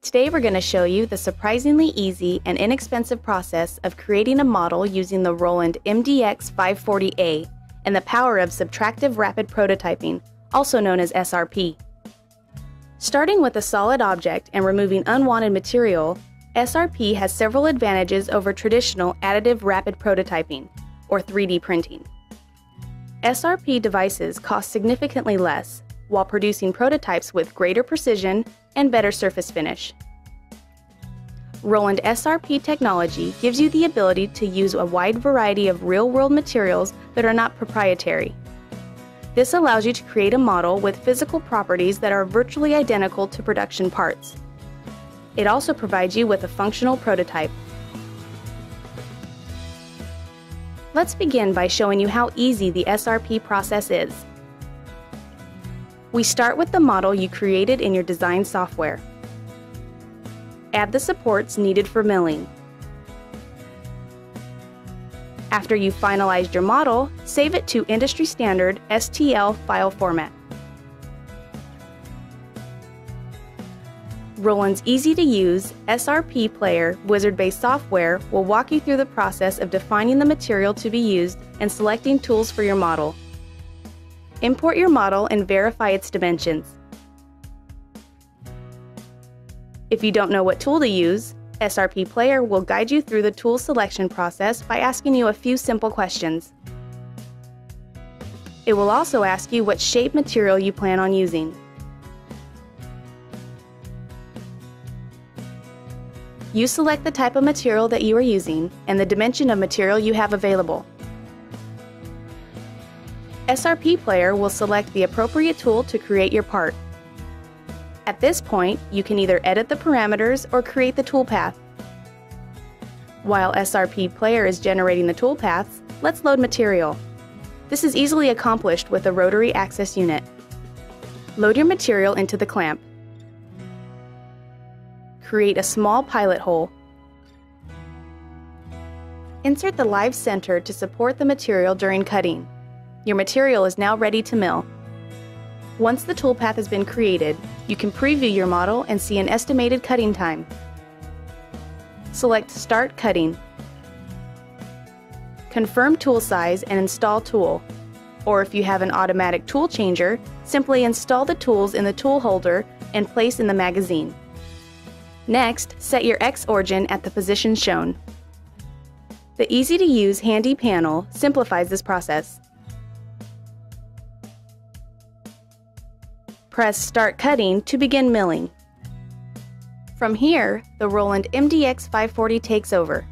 Today we're going to show you the surprisingly easy and inexpensive process of creating a model using the Roland MDX 540A and the power of subtractive rapid prototyping, also known as SRP. Starting with a solid object and removing unwanted material, SRP has several advantages over traditional additive rapid prototyping, or 3D printing. SRP devices cost significantly less, while producing prototypes with greater precision and better surface finish. Roland SRP technology gives you the ability to use a wide variety of real-world materials that are not proprietary. This allows you to create a model with physical properties that are virtually identical to production parts. It also provides you with a functional prototype. Let's begin by showing you how easy the SRP process is. We start with the model you created in your design software. Add the supports needed for milling. After you've finalized your model, save it to industry standard STL file format. Roland's easy-to-use SRP Player wizard-based software will walk you through the process of defining the material to be used and selecting tools for your model. Import your model and verify its dimensions. If you don't know what tool to use, SRP Player will guide you through the tool selection process by asking you a few simple questions. It will also ask you what shape material you plan on using. You select the type of material that you are using and the dimension of material you have available. SRP Player will select the appropriate tool to create your part. At this point, you can either edit the parameters or create the toolpath. While SRP Player is generating the toolpaths, let's load material. This is easily accomplished with a rotary access unit. Load your material into the clamp. Create a small pilot hole. Insert the live center to support the material during cutting. Your material is now ready to mill. Once the toolpath has been created, you can preview your model and see an estimated cutting time. Select Start Cutting. Confirm tool size and install tool. Or if you have an automatic tool changer, simply install the tools in the tool holder and place in the magazine. Next, set your X origin at the position shown. The easy-to-use handy panel simplifies this process. Press Start Cutting to begin milling. From here, the Roland MDX 540 takes over.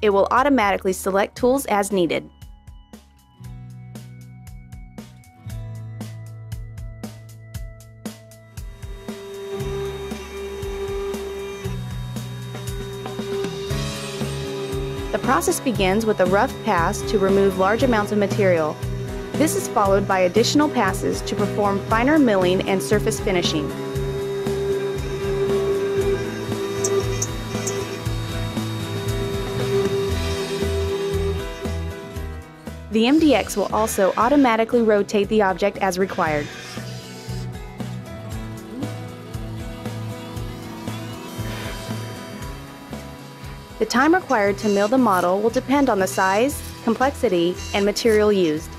It will automatically select tools as needed. The process begins with a rough pass to remove large amounts of material. This is followed by additional passes to perform finer milling and surface finishing. The MDX will also automatically rotate the object as required. The time required to mill the model will depend on the size, complexity, and material used.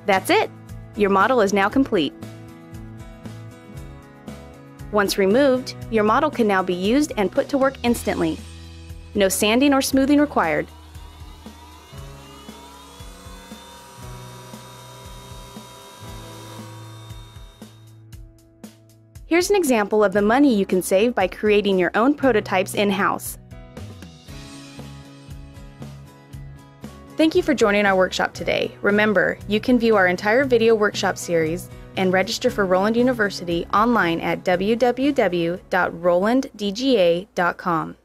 That's it! Your model is now complete. Once removed, your model can now be used and put to work instantly. No sanding or smoothing required. Here's an example of the money you can save by creating your own prototypes in-house. Thank you for joining our workshop today. Remember, you can view our entire video workshop series and register for Roland University online at www.rolanddga.com.